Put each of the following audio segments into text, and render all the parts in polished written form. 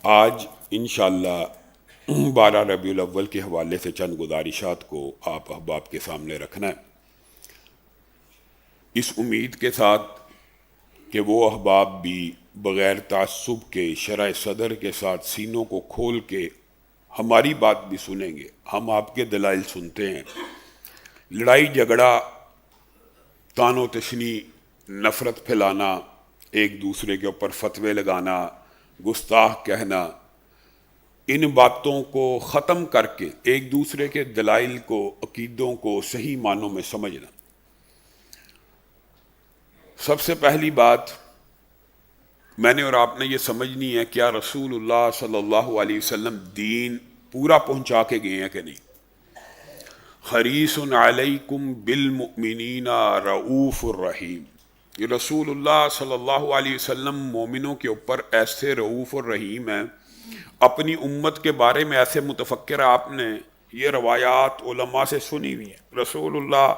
آج انشاءاللہ 12 ربیع الاول کے حوالے سے چند گزارشات کو آپ احباب کے سامنے رکھنا ہے، اس امید کے ساتھ کہ وہ احباب بھی بغیر تعصب کے شرح صدر کے ساتھ سینوں کو کھول کے ہماری بات بھی سنیں گے۔ ہم آپ کے دلائل سنتے ہیں، لڑائی جھگڑا، تان و تشنی، نفرت پھیلانا، ایک دوسرے کے اوپر فتوے لگانا، گستاخ کہنا، ان باتوں کو ختم کر کے ایک دوسرے کے دلائل کو، عقیدوں کو صحیح معنوں میں سمجھنا۔ سب سے پہلی بات میں نے اور آپ نے یہ سمجھنی ہے، کیا رسول اللہ صلی اللہ علیہ وسلم دین پورا پہنچا کے گئے ہیں کہ نہیں؟ حریص علیکم بالمؤمنین رؤوف الرحیم، یہ رسول اللہ صلی اللہ علیہ وسلم مومنوں کے اوپر ایسے رؤوف الرحیم ہیں، اپنی امت کے بارے میں ایسے متفکر ہیں۔ آپ نے یہ روایات علماء سے سنی ہوئی ہیں، رسول اللہ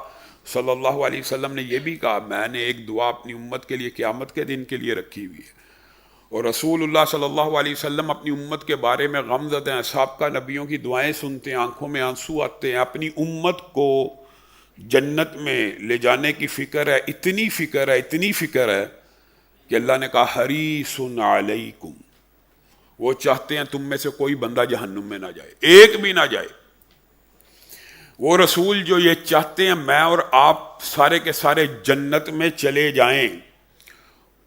صلی اللہ علیہ وسلم نے یہ بھی کہا، میں نے ایک دعا اپنی امت کے لیے قیامت کے دن کے لیے رکھی ہوئی ہے۔ اور رسول اللہ صلی اللہ علیہ وسلم اپنی امت کے بارے میں غم زدہ ہیں، سابقہ نبیوں کی دعائیں سنتے ہیں، آنکھوں میں آنسو آتے ہیں، اپنی امت کو جنت میں لے جانے کی فکر ہے، اتنی فکر ہے، اتنی فکر ہے کہ اللہ نے کہا حریص علیکم، وہ چاہتے ہیں تم میں سے کوئی بندہ جہنم میں نہ جائے، ایک بھی نہ جائے۔ وہ رسول جو یہ چاہتے ہیں میں اور آپ سارے کے سارے جنت میں چلے جائیں،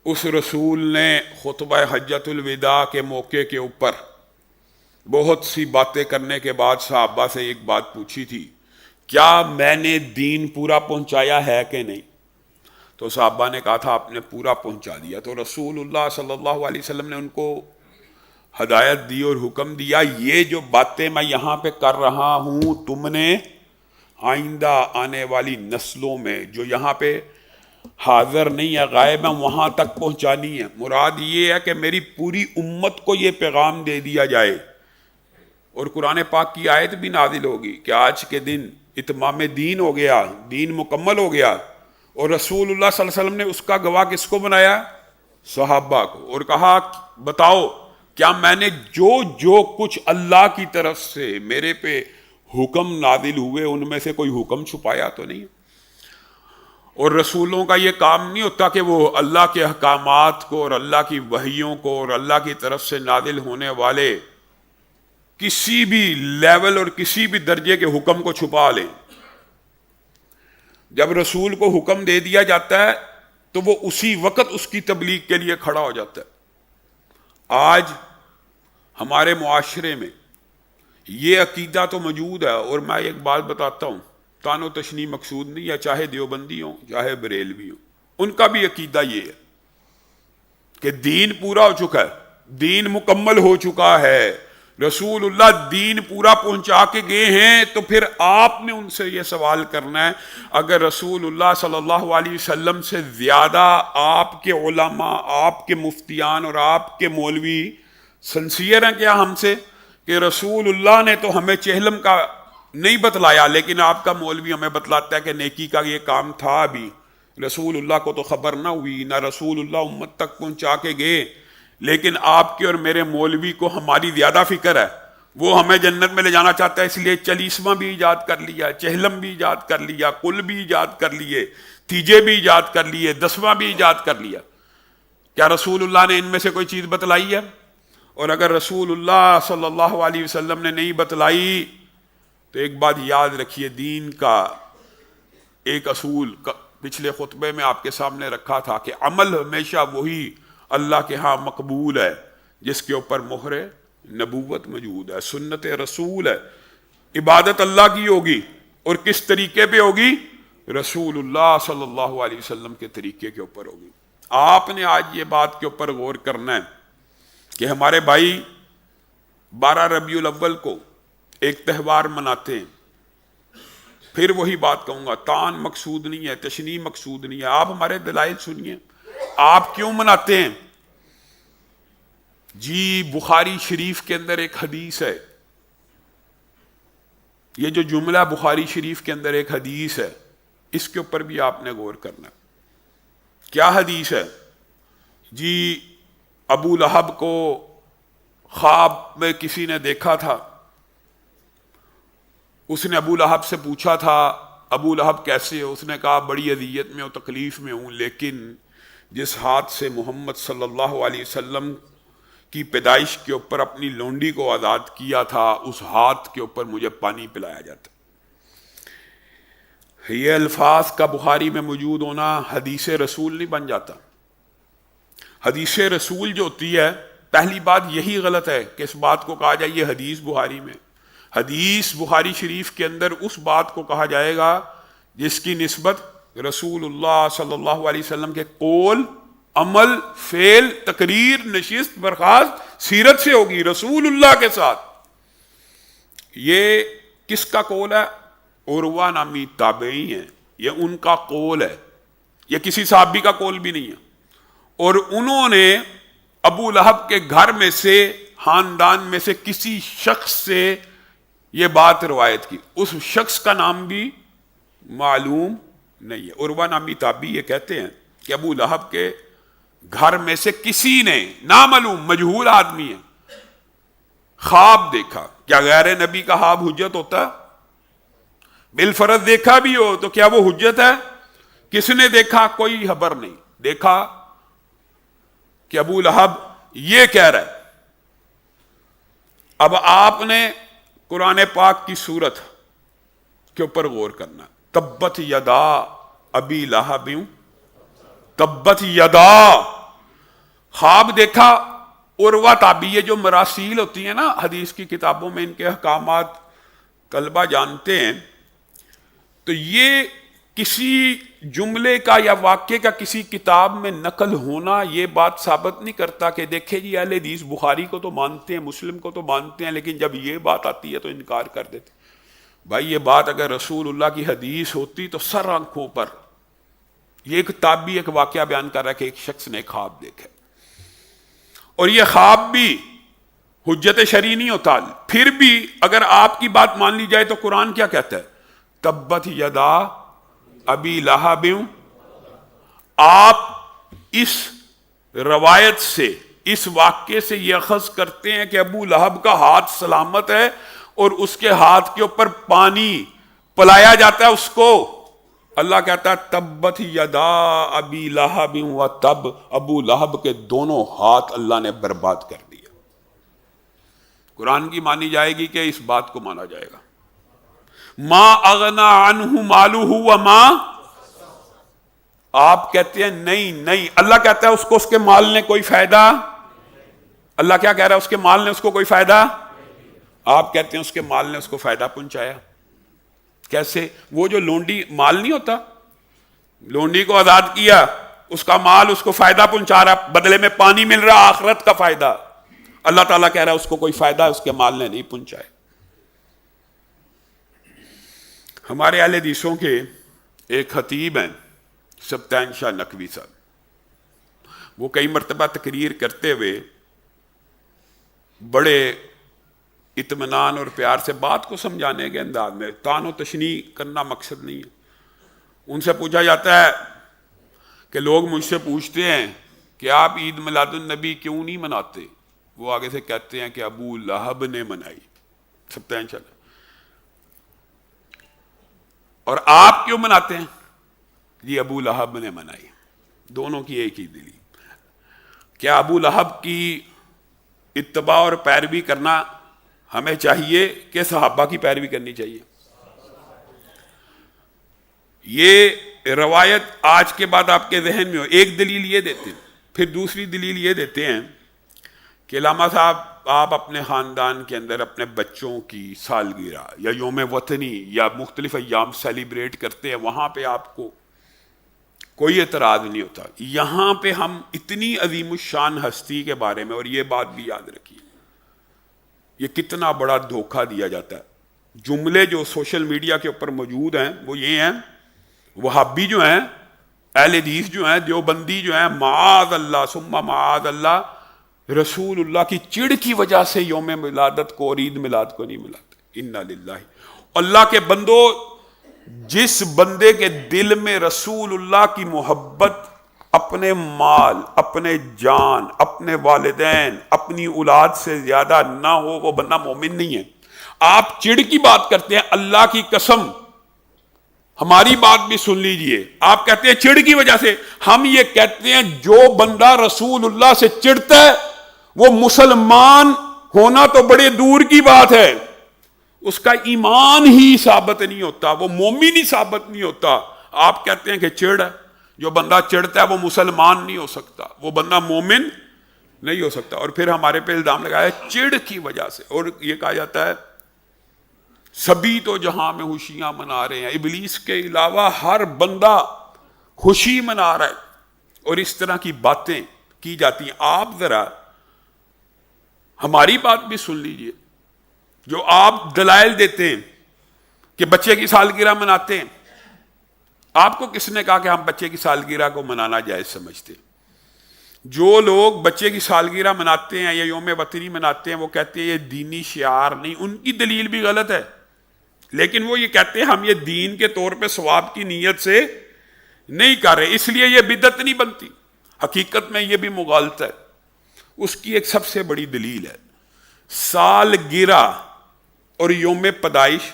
اس رسول نے خطبہ حجۃ الوداع کے موقع کے اوپر بہت سی باتیں کرنے کے بعد صحابہ سے ایک بات پوچھی تھی، کیا میں نے دین پورا پہنچایا ہے کہ نہیں؟ تو صحابہ نے کہا تھا آپ نے پورا پہنچا دیا۔ تو رسول اللہ صلی اللہ علیہ وسلم نے ان کو ہدایت دی اور حکم دیا، یہ جو باتیں میں یہاں پہ کر رہا ہوں تم نے آئندہ آنے والی نسلوں میں جو یہاں پہ حاضر نہیں ہے، غائب ہے، وہاں تک پہنچانی ہے۔ مراد یہ ہے کہ میری پوری امت کو یہ پیغام دے دیا جائے۔ اور قرآن پاک کی آیت بھی نازل ہوگی کہ آج کے دن اتمام دین ہو گیا، دین مکمل ہو گیا۔ اور رسول اللہ صلی اللہ علیہ وسلم نے اس کا گواہ کس کو بنایا؟ صحابہ کو، اور کہا بتاؤ کیا میں نے جو کچھ اللہ کی طرف سے میرے پہ حکم نازل ہوئے ان میں سے کوئی حکم چھپایا تو نہیں؟ اور رسولوں کا یہ کام نہیں ہوتا کہ وہ اللہ کے احکامات کو اور اللہ کی وحیوں کو اور اللہ کی طرف سے نازل ہونے والے کسی بھی لیول اور کسی بھی درجے کے حکم کو چھپا لیں۔ جب رسول کو حکم دے دیا جاتا ہے تو وہ اسی وقت اس کی تبلیغ کے لیے کھڑا ہو جاتا ہے۔ آج ہمارے معاشرے میں یہ عقیدہ تو موجود ہے، اور میں ایک بات بتاتا ہوں، تان و تشنی مقصود نہیں ہے، چاہے دیوبندی ہوں چاہے بریلوی ہوں، ان کا بھی عقیدہ یہ ہے کہ دین پورا ہو چکا ہے، دین مکمل ہو چکا ہے، رسول اللہ دین پورا پہنچا کے گئے ہیں۔ تو پھر آپ نے ان سے یہ سوال کرنا ہے، اگر رسول اللہ صلی اللہ علیہ وسلم سے زیادہ آپ کے علماء، آپ کے مفتیان اور آپ کے مولوی سنسیئر ہیں کیا ہم سے کہ رسول اللہ نے تو ہمیں چہلم کا نہیں بتلایا، لیکن آپ کا مولوی ہمیں بتلاتا ہے کہ نیکی کا یہ کام تھا، بھی رسول اللہ کو تو خبر نہ ہوئی، نہ رسول اللہ امت تک پہنچا کے گئے، لیکن آپ کے اور میرے مولوی کو ہماری زیادہ فکر ہے، وہ ہمیں جنت میں لے جانا چاہتا ہے، اس لیے چلیسواں بھی ایجاد کر لیا، چہلم بھی ایجاد کر لیا، کل بھی ایجاد کر لیے، تیجے بھی ایجاد کر لیے، دسواں بھی ایجاد کر لیا۔ کیا رسول اللہ نے ان میں سے کوئی چیز بتلائی ہے؟ اور اگر رسول اللہ صلی اللہ علیہ وسلم نے نہیں بتلائی تو ایک بات یاد رکھیے، دین کا ایک اصول پچھلے خطبے میں آپ کے سامنے رکھا تھا کہ عمل ہمیشہ وہی اللہ کے ہاں مقبول ہے جس کے اوپر مہر نبوت موجود ہے، سنت رسول ہے۔ عبادت اللہ کی ہوگی، اور کس طریقے پہ ہوگی؟ رسول اللہ صلی اللہ علیہ وسلم کے طریقے کے اوپر ہوگی۔ آپ نے آج یہ بات کے اوپر غور کرنا ہے کہ ہمارے بھائی 12 ربیع الاول کو ایک تہوار مناتے ہیں، پھر وہی بات کہوں گا، تان مقصود نہیں ہے، تشنیع مقصود نہیں ہے۔ آپ ہمارے دلائل سنیے، آپ کیوں مناتے ہیں؟ جی بخاری شریف کے اندر ایک حدیث ہے، یہ جو جملہ بخاری شریف کے اندر ایک حدیث ہے، اس کے اوپر بھی آپ نے غور کرنا ہے۔ کیا حدیث ہے؟ جی ابو لہب کو خواب میں کسی نے دیکھا تھا، اس نے ابو لہب سے پوچھا تھا ابو لہب کیسے ہو؟ اس نے کہا بڑی اذیت میں ہوں، تکلیف میں ہوں، لیکن جس ہاتھ سے محمد صلی اللہ علیہ وسلم کی پیدائش کے اوپر اپنی لونڈی کو آزاد کیا تھا، اس ہاتھ کے اوپر مجھے پانی پلایا جاتا۔ یہ الفاظ کا بخاری میں موجود ہونا حدیث رسول نہیں بن جاتا۔ حدیث رسول جو ہوتی ہے، پہلی بات یہی غلط ہے کہ اس بات کو کہا جائے یہ حدیث بخاری میں۔ حدیث بخاری شریف کے اندر اس بات کو کہا جائے گا جس کی نسبت رسول اللہ صلی اللہ علیہ وسلم کے قول، عمل، فعل، تقریر، نشست، برخاست، سیرت سے ہوگی، رسول اللہ کے ساتھ۔ یہ کس کا قول ہے؟ عروہ نامی تابعی ہیں، یہ ان کا قول ہے، یہ کسی صحابی کا قول بھی نہیں ہے۔ اور انہوں نے ابو لہب کے گھر میں سے، خاندان میں سے کسی شخص سے یہ بات روایت کی، اس شخص کا نام بھی معلوم نہیں ہے۔ عروہ نامی تابعی یہ کہتے ہیں کہ ابو لہب کے گھر میں سے کسی نے، نامعلوم مجہول آدمی ہے، خواب دیکھا۔ کیا غیر نبی کا خواب حجت ہوتا ہے؟ بالفرض دیکھا بھی ہو تو کیا وہ حجت ہے؟ کس نے دیکھا؟ کوئی خبر نہیں۔ دیکھا کہ ابو لہب یہ کہہ رہا ہے۔ اب آپ نے قرآن پاک کی سورت کے اوپر غور کرنا۔ تبت یدا ابی لہب، تبت یدا، خواب دیکھا۔ عروہ تابعی، یہ جو مراسیل ہوتی ہیں نا حدیث کی کتابوں میں، ان کے احکامات طلبہ جانتے ہیں، تو یہ کسی جملے کا یا واقعے کا کسی کتاب میں نقل ہونا یہ بات ثابت نہیں کرتا کہ دیکھیں جی اہل حدیث بخاری کو تو مانتے ہیں، مسلم کو تو مانتے ہیں، لیکن جب یہ بات آتی ہے تو انکار کر دیتے۔ بھائی یہ بات اگر رسول اللہ کی حدیث ہوتی تو سر آنکھوں پر، یہ ایک تابعی ایک واقعہ بیان کر رہا ہے کہ ایک شخص نے خواب دیکھا، اور یہ خواب بھی حجت شرعی نہیں ہوتا۔ پھر بھی اگر آپ کی بات مان لی جائے تو قرآن کیا کہتا ہے؟ تبت یدا ابی لہب۔ آپ اس روایت سے، اس واقعے سے یہ اخذ کرتے ہیں کہ ابو لہب کا ہاتھ سلامت ہے اور اس کے ہاتھ کے اوپر پانی پلایا جاتا ہے اس کو۔ اللہ کہتا ہے تبت یدا ابی لہب و تب، ابو لہب کے دونوں ہاتھ اللہ نے برباد کر دیا۔ قرآن کی مانی جائے گی کہ اس بات کو مانا جائے گا؟ ما اغنا عنہ مالہ وما، آپ کہتے ہیں نہیں، اللہ کہتا ہے اس کو اس کے مال نے کوئی فائدہ، اللہ کیا کہہ رہا ہے؟ اس کے مال نے اس کو کوئی فائدہ، آپ کہتے ہیں اس کے مال نے اس کو فائدہ پہنچایا۔ کیسے؟ وہ جو لونڈی، مال نہیں ہوتا، لونڈی کو آزاد کیا، اس کا مال اس کو فائدہ پہنچا رہا، بدلے میں پانی مل رہا، آخرت کا فائدہ۔ اللہ تعالیٰ کہہ رہا ہے اس کو کوئی فائدہ اس کے مال نے نہیں پہنچایا۔ ہمارے اہل حدیثوں کے ایک خطیب ہیں سبطین شاہ نقوی صاحب، وہ کئی مرتبہ تقریر کرتے ہوئے بڑے اطمینان اور پیار سے بات کو سمجھانے کے انداز میں، تان و تشنیع کرنا مقصد نہیں ہے، ان سے پوچھا جاتا ہے کہ لوگ مجھ سے پوچھتے ہیں کہ آپ عید میلاد النبی کیوں نہیں مناتے؟ وہ آگے سے کہتے ہیں کہ ابو لہب نے منائی، سبطین شاہ، اور آپ کیوں مناتے ہیں؟ جی ابو لہب نے منائی۔ دونوں کی ایک ہی دلی۔ کیا ابو لہب کی اتباع اور پیروی کرنا ہمیں چاہیے کہ صحابہ کی پیروی کرنی چاہیے؟ یہ روایت آج کے بعد آپ کے ذہن میں ہو، ایک دلیل یہ دیتے ہیں، پھر دوسری دلیل یہ دیتے ہیں کہ علامہ صاحب آپ اپنے خاندان کے اندر اپنے بچوں کی سالگرہ یا یوم وطنی یا مختلف ایام سیلیبریٹ کرتے ہیں، وہاں پہ آپ کو کوئی اعتراض نہیں ہوتا۔ یہاں پہ ہم اتنی عظیم الشان ہستی کے بارے میں، اور یہ بات بھی یاد رکھیے، یہ کتنا بڑا دھوکہ دیا جاتا ہے۔ جملے جو سوشل میڈیا کے اوپر موجود ہیں وہ یہ ہیں، وہابی جو ہیں، اہل حدیث جو ہیں، دیوبندی جو ہیں، معاذ اللہ ثم معاذ اللہ، رسول اللہ کی چڑ کی وجہ سے یوم ولادت کو اور عید میلاد کو نہیں ملاتے۔ انا للہ۔ اللہ کے بندو، جس بندے کے دل میں رسول اللہ کی محبت اپنے مال، اپنے جان، اپنے والدین، اپنی اولاد سے زیادہ نہ ہو، وہ بندہ مومن نہیں ہے۔ آپ چڑ کی بات کرتے ہیں، اللہ کی قسم ہماری بات بھی سن لیجئے، آپ کہتے ہیں چڑ کی وجہ سے، ہم یہ کہتے ہیں جو بندہ رسول اللہ سے چڑھتا ہے وہ مسلمان ہونا تو بڑے دور کی بات ہے، اس کا ایمان ہی ثابت نہیں ہوتا، وہ مومن ہی ثابت نہیں ہوتا۔ آپ کہتے ہیں کہ چڑ ہے، جو بندہ چڑھتا ہے وہ مسلمان نہیں ہو سکتا، وہ بندہ مومن نہیں ہو سکتا۔ اور پھر ہمارے پہ الزام لگایا چڑ کی وجہ سے، اور یہ کہا جاتا ہے سبھی تو جہاں میں خوشیاں منا رہے ہیں، ابلیس کے علاوہ ہر بندہ خوشی منا رہا ہے، اور اس طرح کی باتیں کی جاتی ہیں۔ آپ ذرا ہماری بات بھی سن لیجئے، جو آپ دلائل دیتے ہیں کہ بچے کی سالگرہ مناتے ہیں، آپ کو کس نے کہا کہ ہم بچے کی سالگرہ کو منانا جائز سمجھتے ہیں؟ جو لوگ بچے کی سالگرہ مناتے ہیں یا یوم وطنی مناتے ہیں، وہ کہتے ہیں یہ دینی شعار نہیں، ان کی دلیل بھی غلط ہے، لیکن وہ یہ کہتے ہیں ہم یہ دین کے طور پہ ثواب کی نیت سے نہیں کر رہے، اس لیے یہ بدعت نہیں بنتی۔ حقیقت میں یہ بھی مغالطہ ہے۔ اس کی ایک سب سے بڑی دلیل ہے سالگرہ اور یوم پیدائش،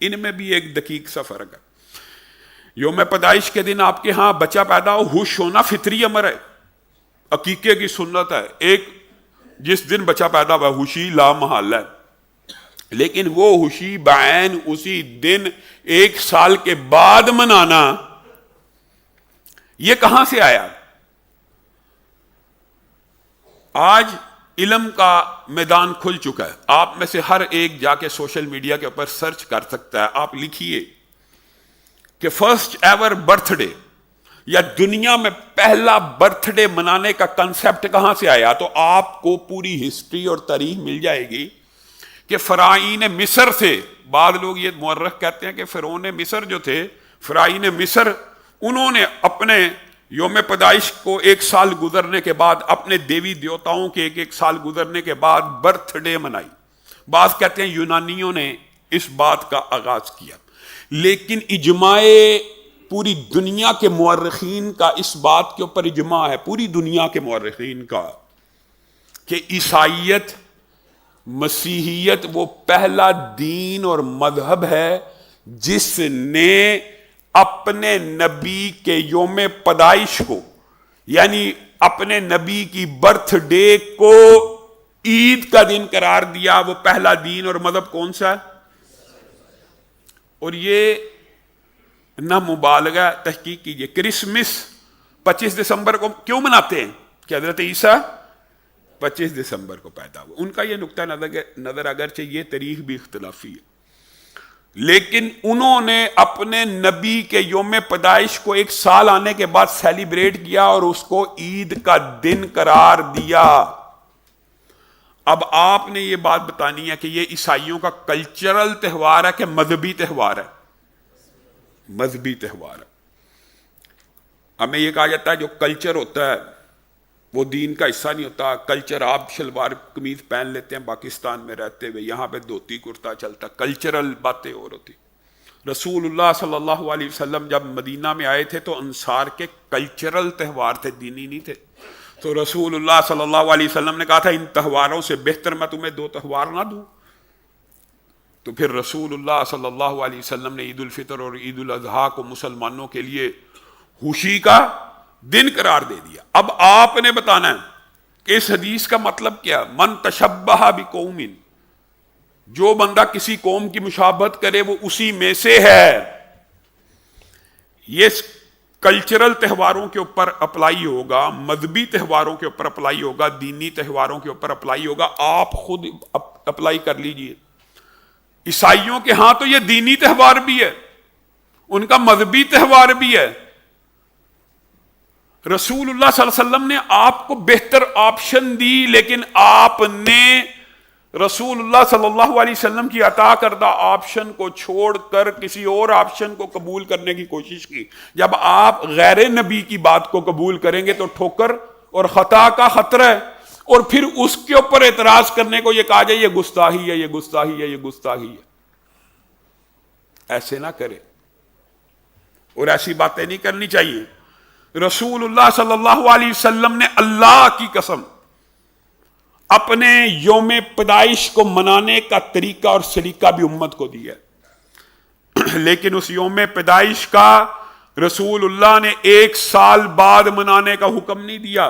ان میں بھی ایک دقیق سا فرق ہے۔ یوم پیدائش کے دن آپ کے ہاں بچہ پیدا ہو، خوش ہونا فطری امر ہے، عقیقے کی سنت ہے، ایک جس دن بچہ پیدا ہوا خوشی لا محال ہے، لیکن وہ خوشی بعین اسی دن ایک سال کے بعد منانا، یہ کہاں سے آیا؟ آج علم کا میدان کھل چکا ہے، آپ میں سے ہر ایک جا کے سوشل میڈیا کے اوپر سرچ کر سکتا ہے۔ آپ لکھیے کہ فرسٹ ایور برتھ ڈے یا دنیا میں پہلا برتھ ڈے منانے کا کنسیپٹ کہاں سے آیا، تو آپ کو پوری ہسٹری اور تاریخ مل جائے گی کہ فرعین مصر سے، بعض لوگ یہ مورخ کہتے ہیں کہ فرعون مصر جو تھے، فرعین مصر، انہوں نے اپنے یوم پیدائش کو ایک سال گزرنے کے بعد، اپنے دیوی دیوتاؤں کے ایک سال گزرنے کے بعد برتھ ڈے منائی۔ بعض کہتے ہیں یونانیوں نے اس بات کا آغاز کیا، لیکن اجماع پوری دنیا کے مورخین کا اس بات کے اوپر اجماع ہے، پوری دنیا کے مورخین کا، کہ عیسائیت، مسیحیت وہ پہلا دین اور مذہب ہے جس نے اپنے نبی کے یوم پیدائش کو، یعنی اپنے نبی کی برتھ ڈے کو عید کا دن قرار دیا۔ وہ پہلا دین اور مذہب کون سا ہے؟ اور یہ نہ مبالغہ، تحقیق کیجئے، کرسمس 25 دسمبر کو کیوں مناتے ہیں؟ کہ حضرت عیسیٰ 25 دسمبر کو پیدا ہوا۔ ان کا یہ نقطہ نظر اگرچہ یہ تاریخ بھی اختلافی ہے، لیکن انہوں نے اپنے نبی کے یوم پیدائش کو ایک سال آنے کے بعد سیلیبریٹ کیا اور اس کو عید کا دن قرار دیا۔ اب آپ نے یہ بات بتانی ہے کہ یہ عیسائیوں کا کلچرل تہوار ہے کہ مذہبی تہوار ہے؟ مذہبی تہوار ہے۔ ہمیں یہ کہا جاتا ہے جو کلچر ہوتا ہے وہ دین کا حصہ نہیں ہوتا۔ کلچر، آپ شلوار قمیض پہن لیتے ہیں پاکستان میں رہتے ہوئے، یہاں پہ دھوتی کرتا چلتا، کلچرل باتیں اور ہوتی۔ رسول اللہ صلی اللہ علیہ وسلم جب مدینہ میں آئے تھے تو انصار کے کلچرل تہوار تھے، دینی نہیں تھے، تو رسول اللہ صلی اللہ علیہ وسلم نے کہا تھا ان تہواروں سے بہتر میں تمہیں 2 تہوار نہ دوں؟ تو پھر رسول اللہ صلی اللہ علیہ وسلم نے عید الفطر اور عید الاضحیٰ کو مسلمانوں کے لیے خوشی کا دن قرار دے دیا۔ اب آپ نے بتانا ہے کہ اس حدیث کا مطلب کیا؟ من تشبہ بقوم، جو بندہ کسی قوم کی مشابہت کرے وہ اسی میں سے ہے۔ یہ کلچرل تہواروں کے اوپر اپلائی ہوگا، مذہبی تہواروں کے اوپر اپلائی ہوگا، دینی تہواروں کے اوپر اپلائی ہوگا۔ آپ خود اپلائی کر لیجئے۔ عیسائیوں کے ہاں تو یہ دینی تہوار بھی ہے، ان کا مذہبی تہوار بھی ہے۔ رسول اللہ صلی اللہ علیہ وسلم نے آپ کو بہتر آپشن دی، لیکن آپ نے رسول اللہ صلی اللہ علیہ وسلم کی عطا کردہ آپشن کو چھوڑ کر کسی اور آپشن کو قبول کرنے کی کوشش کی۔ جب آپ غیر نبی کی بات کو قبول کریں گے تو ٹھوکر اور خطا کا خطرہ ہے، اور پھر اس کے اوپر اعتراض کرنے کو یہ کہا جائے یہ گستاخی ہے، یہ گستاخی ہے، یہ گستاخی ہے۔ ایسے نہ کرے اور ایسی باتیں نہیں کرنی چاہیے۔ رسول اللہ صلی اللہ علیہ وسلم نے اللہ کی قسم اپنے یوم پیدائش کو منانے کا طریقہ اور سلیقہ بھی امت کو دیا ہے، لیکن اس یوم پیدائش کا رسول اللہ نے 1 سال بعد منانے کا حکم نہیں دیا،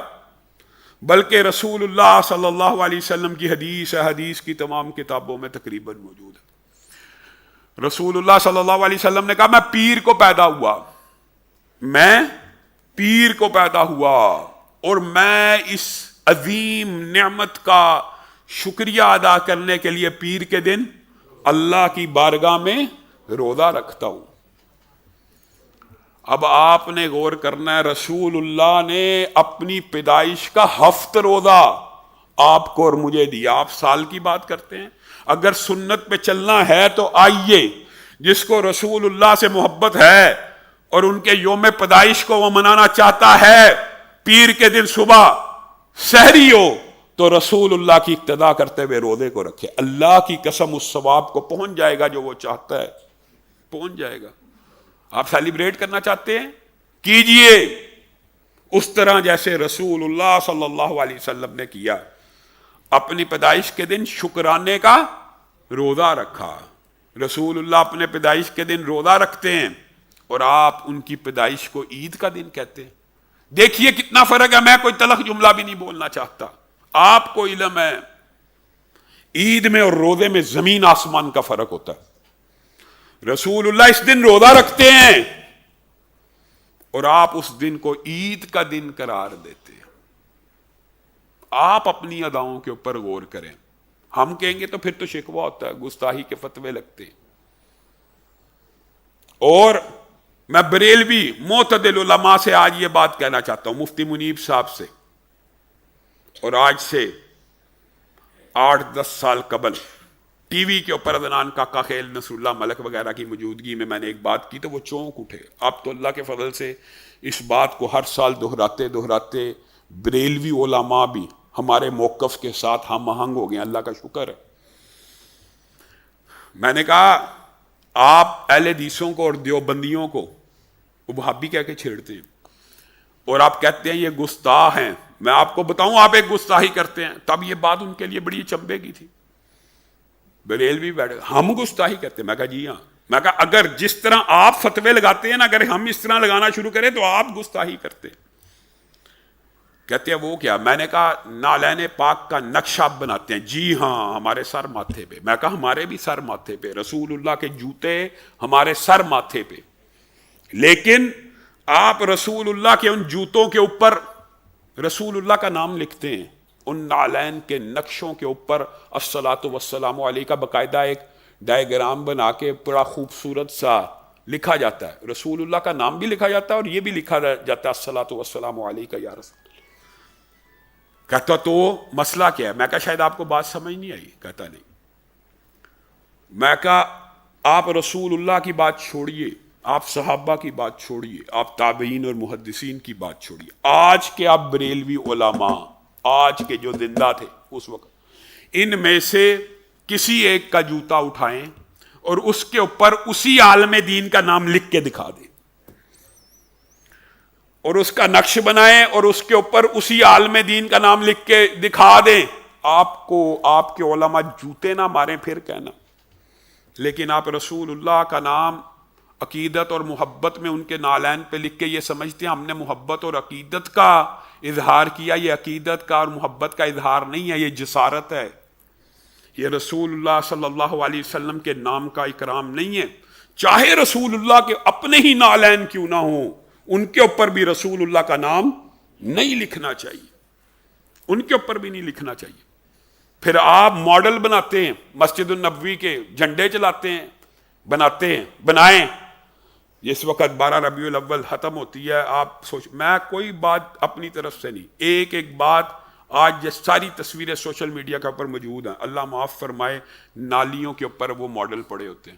بلکہ رسول اللہ صلی اللہ علیہ وسلم کی حدیث کی تمام کتابوں میں تقریباً موجود ہے۔ رسول اللہ صلی اللہ علیہ وسلم نے کہا میں پیر کو پیدا ہوا اور میں اس عظیم نعمت کا شکریہ ادا کرنے کے لیے پیر کے دن اللہ کی بارگاہ میں روزہ رکھتا ہوں۔ اب آپ نے غور کرنا ہے، رسول اللہ نے اپنی پیدائش کا ہفت روزہ آپ کو اور مجھے دیا، آپ سال کی بات کرتے ہیں۔ اگر سنت پہ چلنا ہے تو آئیے، جس کو رسول اللہ سے محبت ہے اور ان کے یوم پیدائش کو وہ منانا چاہتا ہے، پیر کے دن صبح سحری ہو تو رسول اللہ کی اقتدا کرتے ہوئے روزے کو رکھے، اللہ کی قسم اس ثواب کو پہنچ جائے گا جو وہ چاہتا ہے، پہنچ جائے گا۔ آپ سیلیبریٹ کرنا چاہتے ہیں، کیجئے اس طرح جیسے رسول اللہ صلی اللہ علیہ وسلم نے کیا، اپنی پیدائش کے دن شکرانے کا روزہ رکھا۔ رسول اللہ اپنے پیدائش کے دن روزہ رکھتے ہیں اور آپ ان کی پیدائش کو عید کا دن کہتے ہیں۔ دیکھیے کتنا فرق ہے، میں کوئی تلخ جملہ بھی نہیں بولنا چاہتا، آپ کو علم ہے عید میں اور روزے میں زمین آسمان کا فرق ہوتا ہے۔ رسول اللہ اس دن روزہ رکھتے ہیں اور آپ اس دن کو عید کا دن قرار دیتے ہیں۔ آپ اپنی اداؤں کے اوپر غور کریں، ہم کہیں گے تو پھر تو شکوہ ہوتا ہے، گستاخی کے فتوے لگتے ہیں۔ اور میں بریلوی معتدل علماء سے آج یہ بات کہنا چاہتا ہوں، مفتی منیب صاحب سے، اور آج سے 8-10 سال قبل ٹی وی کے اوپر عدنان کاکا خیل، نصر اللہ ملک وغیرہ کی موجودگی میں نے ایک بات کی تو وہ چونک اٹھے۔ اب تو اللہ کے فضل سے اس بات کو ہر سال دہراتے بریلوی علماء بھی ہمارے موقف کے ساتھ ہم آہنگ ہو گئے، اللہ کا شکر ہے۔ میں نے کہا آپ اہل حدیثوں کو اور دیوبندیوں کو وہابی کہہ کے چھیڑتے ہیں اور آپ کہتے ہیں یہ گستاخ ہیں۔ میں آپ کو بتاؤں آپ ایک گستاخی کرتے ہیں، تب یہ بات ان کے لیے بڑی چنبے کی تھی۔ بریلوی بیٹھے ہم گستاخی کرتے ہیں، میں کہا جی ہاں، میں کہا اگر جس طرح آپ فتوے لگاتے ہیں نا، اگر ہم اس طرح لگانا شروع کریں تو آپ گستاخی کرتے ہیں۔ کہتے ہیں وہ کیا؟ میں نے کہا نالین پاک کا نقشہ بناتے ہیں۔ جی ہاں، ہمارے سر ماتھے پہ۔ میں کہا ہمارے بھی سر ماتھے پہ، رسول اللہ کے جوتے ہمارے سر ماتھے پہ، لیکن آپ رسول اللہ کے ان جوتوں کے اوپر رسول اللہ کا نام لکھتے ہیں، ان نالین کے نقشوں کے اوپر الصلاۃ والسلام علیہ کا باقاعدہ ایک ڈائیگرام بنا کے بڑا خوبصورت سا لکھا جاتا ہے، رسول اللہ کا نام بھی لکھا جاتا ہے اور یہ بھی لکھا جاتا ہے الصلاۃ والسلام علیہ کا یا رسول۔ کہتا تو مسئلہ کیا ہے؟ میں کہا شاید آپ کو بات سمجھ نہیں آئی۔ کہتا نہیں۔ میں کہا آپ رسول اللہ کی بات چھوڑیے، آپ صحابہ کی بات چھوڑیے، آپ تابعین اور محدثین کی بات چھوڑیے، آج کے آپ بریلوی علماء، آج کے جو زندہ تھے اس وقت، ان میں سے کسی ایک کا جوتا اٹھائیں اور اس کے اوپر اسی عالم دین کا نام لکھ کے دکھا دیں، اور اس کا نقش بنائیں اور اس کے اوپر اسی عالم دین کا نام لکھ کے دکھا دیں، آپ کو آپ کے علماء جوتے نہ ماریں پھر کہنا۔ لیکن آپ رسول اللہ کا نام عقیدت اور محبت میں ان کے نالین پہ لکھ کے یہ سمجھتے ہیں ہم نے محبت اور عقیدت کا اظہار کیا۔ یہ عقیدت کا اور محبت کا اظہار نہیں ہے، یہ جسارت ہے، یہ رسول اللہ صلی اللہ علیہ وسلم کے نام کا اکرام نہیں ہے۔ چاہے رسول اللہ کے اپنے ہی نالین کیوں نہ ہوں، ان کے اوپر بھی رسول اللہ کا نام نہیں لکھنا چاہیے، ان کے اوپر بھی نہیں لکھنا چاہیے۔ پھر آپ ماڈل بناتے ہیں، مسجد النبوی کے جھنڈے چلاتے ہیں، بنائیں۔ اس وقت 12 ربیع الاول ختم ہوتی ہے، آپ سوچ، میں کوئی بات اپنی طرف سے نہیں، ایک بات آج یہ ساری تصویریں سوشل میڈیا کے اوپر موجود ہیں، اللہ معاف فرمائے، نالیوں کے اوپر وہ ماڈل پڑے ہوتے ہیں،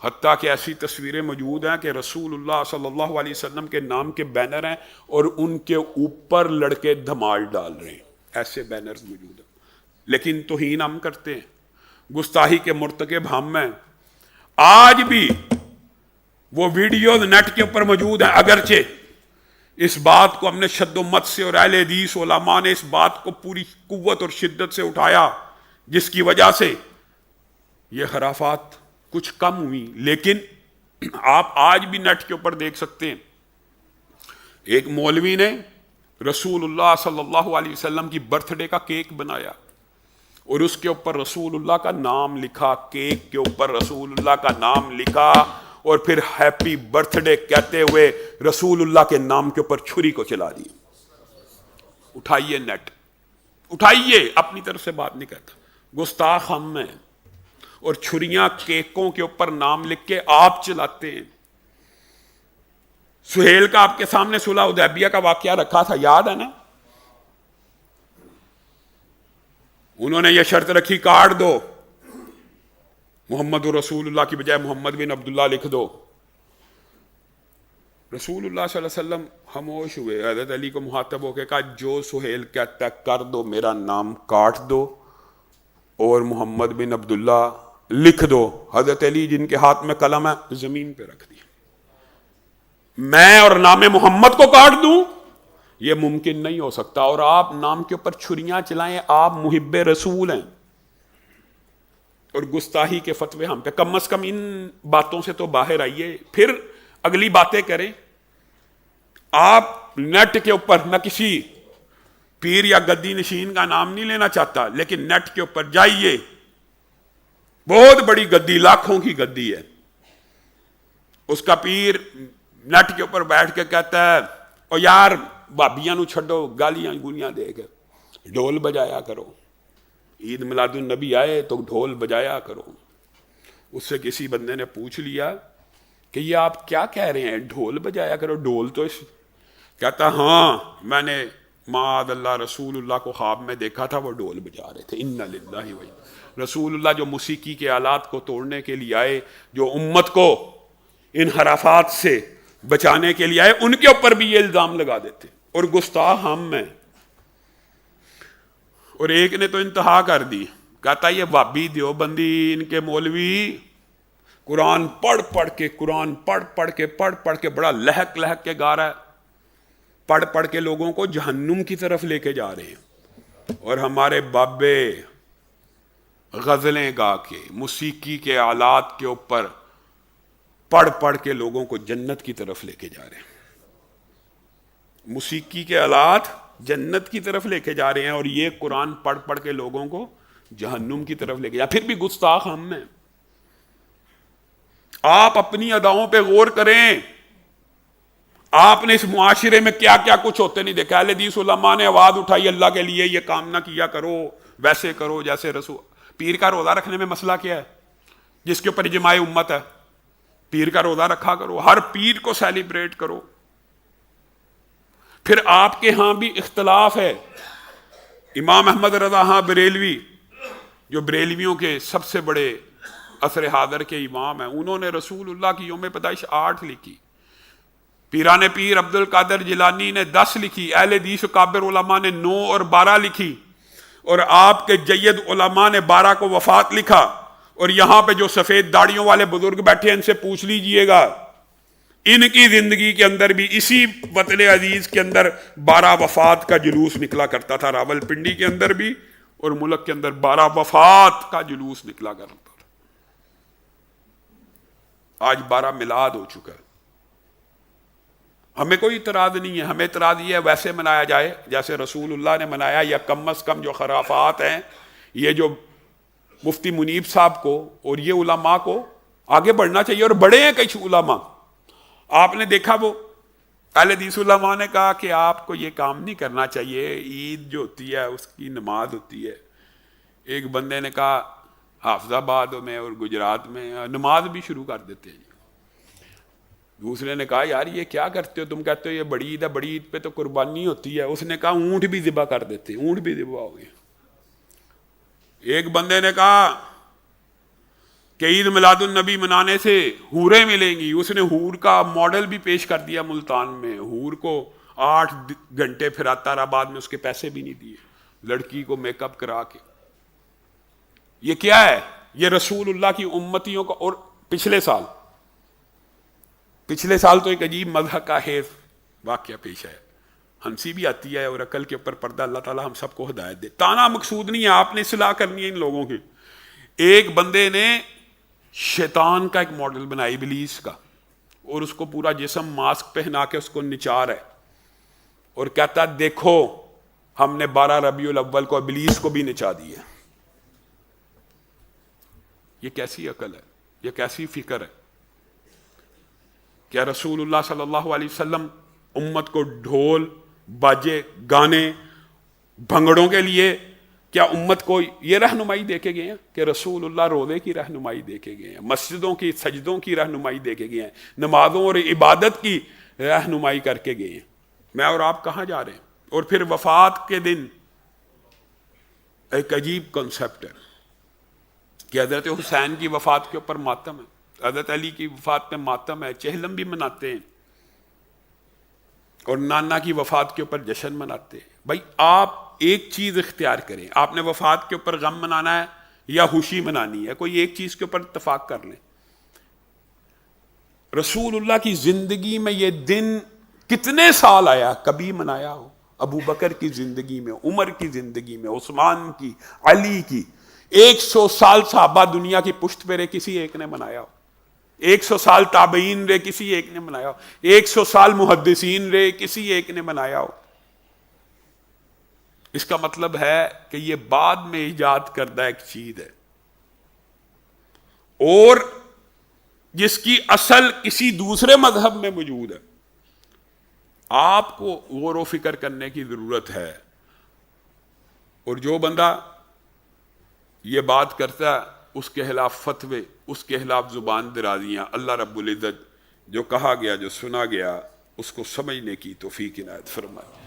حتیٰ کہ ایسی تصویریں موجود ہیں کہ رسول اللہ صلی اللہ علیہ وسلم کے نام کے بینر ہیں اور ان کے اوپر لڑکے دھمال ڈال رہے ہیں، ایسے بینرز موجود ہیں۔ لیکن توہین ہم کرتے ہیں، گستاخی کے مرتکب ہم ہیں۔ آج بھی وہ ویڈیوز نیٹ کے اوپر موجود ہیں، اگرچہ اس بات کو ہم نے شد و مت سے اور اہل حدیث علماء نے اس بات کو پوری قوت اور شدت سے اٹھایا، جس کی وجہ سے یہ خرافات کچھ کم ہوئی۔ لیکن آپ آج بھی نیٹ کے اوپر دیکھ سکتے ہیں، ایک مولوی نے رسول اللہ صلی اللہ علیہ وسلم کی برتھ ڈے کا کیک بنایا اور اس کے اوپر رسول اللہ کا نام لکھا، کیک کے اوپر رسول اللہ کا نام لکھا، اور پھر ہیپی برتھ ڈے کہتے ہوئے رسول اللہ کے نام کے اوپر چھری کو چلا دی۔ اٹھائیے نیٹ، اٹھائیے، اپنی طرف سے بات نہیں کہتا، گستاخ ہم ہیں، اور چھریاں کیکوں کے اوپر نام لکھ کے آپ چلاتے ہیں۔ سہیل کا آپ کے سامنے صلح حدیبیہ کا واقعہ رکھا تھا، یاد ہے نا؟ انہوں نے یہ شرط رکھی، کاٹ دو، محمد رسول اللہ کی بجائے محمد بن عبداللہ لکھ دو۔ رسول اللہ صلی اللہ علیہ وسلم خاموش ہوئے، حضرت علی کو مخاطب ہو کے کہا جو سہیل کہتا ہے کر دو، میرا نام کاٹ دو اور محمد بن عبداللہ لکھ دو۔ حضرت علی جن کے ہاتھ میں قلم ہے زمین پہ رکھ دیا۔ میں اور نام محمد کو کاٹ دوں، یہ ممکن نہیں ہو سکتا، اور آپ نام کے اوپر چھریاں چلائیں، آپ محب رسول ہیں، اور گستاحی کے فتوے ہم پہ۔ کم از کم ان باتوں سے تو باہر آئیے، پھر اگلی باتیں کریں۔ آپ نیٹ کے اوپر، نہ کسی پیر یا گدی نشین کا نام نہیں لینا چاہتا، لیکن نیٹ کے اوپر جائیے، بہت بڑی گدی، لاکھوں کی گدی ہے، اس کا پیر نیٹ کے اوپر بیٹھ کے کہتا ہے او یار بھابیاں نو چھڈو، گالیاں گولیاں دے کے ڈھول بجایا کرو، عید میلاد النبی آئے تو ڈھول بجایا کرو۔ اس سے کسی بندے نے پوچھ لیا کہ یہ آپ کیا کہہ رہے ہیں، ڈھول بجایا کرو؟ ڈھول تو کہتا ہاں میں نے معاذ اللہ رسول اللہ کو خواب میں دیکھا تھا، وہ ڈھول بجا رہے تھے۔ انا للہ و انا، رسول اللہ جو موسیقی کے آلات کو توڑنے کے لیے آئے، جو امت کو ان خرافات سے بچانے کے لیے آئے، ان کے اوپر بھی یہ الزام لگا دیتے، اور گستاخ ہم ہیں۔ اور ایک نے تو انتہا کر دی، کہتا یہ وہابی دیوبندی ان کے مولوی قرآن پڑھ پڑھ کے بڑا لہک لہک کے گا رہا ہے، پڑھ کے لوگوں کو جہنم کی طرف لے کے جا رہے ہیں، اور ہمارے بابے غزلیں گا کے موسیقی کے آلات کے اوپر پڑھ کے لوگوں کو جنت کی طرف لے کے جا رہے ہیں۔ موسیقی کے آلات جنت کی طرف لے کے جا رہے ہیں، اور یہ قرآن پڑھ کے لوگوں کو جہنم کی طرف لے کے جا، پھر بھی گستاخ ہم ہیں۔ آپ اپنی اداؤں پہ غور کریں، آپ نے اس معاشرے میں کیا کیا کچھ ہوتے نہیں دیکھا۔ اہل حدیث علماء نے آواز اٹھائی اللہ کے لیے یہ کام نہ کیا کرو، ویسے کرو جیسے رسول۔ پیر کا روزہ رکھنے میں مسئلہ کیا ہے؟ جس کے اوپر اجماع امت ہے، پیر کا روزہ رکھا کرو، ہر پیر کو سیلیبریٹ کرو۔ پھر آپ کے ہاں بھی اختلاف ہے۔ امام احمد رضا ہاں بریلوی، جو بریلویوں کے سب سے بڑے عصر حاضر کے امام ہیں، انہوں نے رسول اللہ کی یوم پیدائش 8 لکھی، پیران پیر عبد القادر جیلانی نے 10 لکھی، اہل حدیث کابر علماء نے 9 اور 12 لکھی، اور آپ کے جید علماء نے 12 کو وفات لکھا۔ اور یہاں پہ جو سفید داڑیوں والے بزرگ بیٹھے ہیں ان سے پوچھ لیجئے گا، ان کی زندگی کے اندر بھی اسی وطن عزیز کے اندر 12 وفات کا جلوس نکلا کرتا تھا، راول پنڈی کے اندر بھی اور ملک کے اندر 12 وفات کا جلوس نکلا کرتا تھا۔ آج 12 میلاد ہو چکا ہے۔ ہمیں کوئی اعتراض نہیں ہے، ہمیں اعتراض یہ ہے ویسے منایا جائے جیسے رسول اللہ نے منایا، یا کم از کم جو خرافات ہیں، یہ جو مفتی منیب صاحب کو اور یہ علماء کو آگے بڑھنا چاہیے، اور بڑے ہیں کئی علماء۔ آپ نے دیکھا وہ اہل حدیث علماء نے کہا کہ آپ کو یہ کام نہیں کرنا چاہیے، عید جو ہوتی ہے اس کی نماز ہوتی ہے۔ ایک بندے نے کہا حافظ آباد میں اور گجرات میں نماز بھی شروع کر دیتے ہیں۔ دوسرے نے کہا یار یہ کیا کرتے ہو، تم کہتے ہو یہ بڑی عید ہے، بڑی عید پہ تو قربانی ہوتی ہے۔ اس نے کہا اونٹ بھی ذبح کر دیتے، اونٹ بھی ذبح ہو گئے۔ ایک بندے نے کہا کہ عید میلاد النبی منانے سے حوریں ملیں گی، اس نے حور کا ماڈل بھی پیش کر دیا ملتان میں، حور کو 8 گھنٹے پھراتا رہا، بعد میں اس کے پیسے بھی نہیں دیے، لڑکی کو میک اپ کرا کے۔ یہ کیا ہے؟ یہ رسول اللہ کی امتیوں کا۔ اور پچھلے سال تو ایک عجیب مذہب کا حیف، واقعہ پیش ہے، ہنسی بھی آتی ہے اور عقل کے اوپر پردہ، اللہ تعالیٰ ہم سب کو ہدایت دے. تانا مقصود نہیں ہے، آپ نے اصلاح کرنی ہے ان لوگوں کی. ایک بندے نے شیطان کا ایک ماڈل بنایا ابلیس کا، اور اس کو پورا جسم ماسک پہنا کے اس کو نچار ہے اور کہتا ہے دیکھو ہم نے 12 ربیع الاول کو ابلیس کو بھی نچا دیا. یہ کیسی عقل ہے، یہ کیسی فکر ہے؟ کیا رسول اللہ صلی اللہ علیہ وسلم امت کو ڈھول باجے گانے بھنگڑوں کے لیے کیا امت کو یہ رہنمائی دے کے گئے ہیں کہ رسول اللہ روزے کی رہنمائی دے کے گئے ہیں، مسجدوں کی سجدوں کی رہنمائی دے کے گئے ہیں، نمازوں اور عبادت کی رہنمائی کر کے گئے ہیں؟ میں اور آپ کہاں جا رہے ہیں؟ اور پھر وفات کے دن ایک عجیب کنسپٹ ہے کہ حضرت حسین کی وفات کے اوپر ماتم ہے، حضرت علی کی وفات پہ ماتم ہے، چہلم بھی مناتے ہیں، اور نانا کی وفات کے اوپر جشن مناتے ہیں. بھائی آپ ایک چیز اختیار کریں، آپ نے وفات کے اوپر غم منانا ہے یا خوشی منانی ہے، کوئی ایک چیز کے اوپر اتفاق کر لیں. رسول اللہ کی زندگی میں یہ دن کتنے سال آیا، کبھی منایا ہو؟ ابو بکر کی زندگی میں، عمر کی زندگی میں، عثمان کی، علی کی. 100 سال صحابہ دنیا کی پشت پہ رہے، کسی ایک نے منایا ہو؟ 100 سال تابعین رہے، کسی ایک نے منایا ہو؟ 100 سال محدثین رہے، کسی ایک نے منایا ہو؟ اس کا مطلب ہے کہ یہ بعد میں ایجاد کردہ ایک چیز ہے، اور جس کی اصل کسی دوسرے مذہب میں موجود ہے. آپ کو غور و فکر کرنے کی ضرورت ہے. اور جو بندہ یہ بات کرتا ہے اس کے خلاف فتوے، اس کے خلاف زبان درازیاں، اللہ رب العزت جو کہا گیا جو سنا گیا اس کو سمجھنے کی توفیق عنایت فرمائے.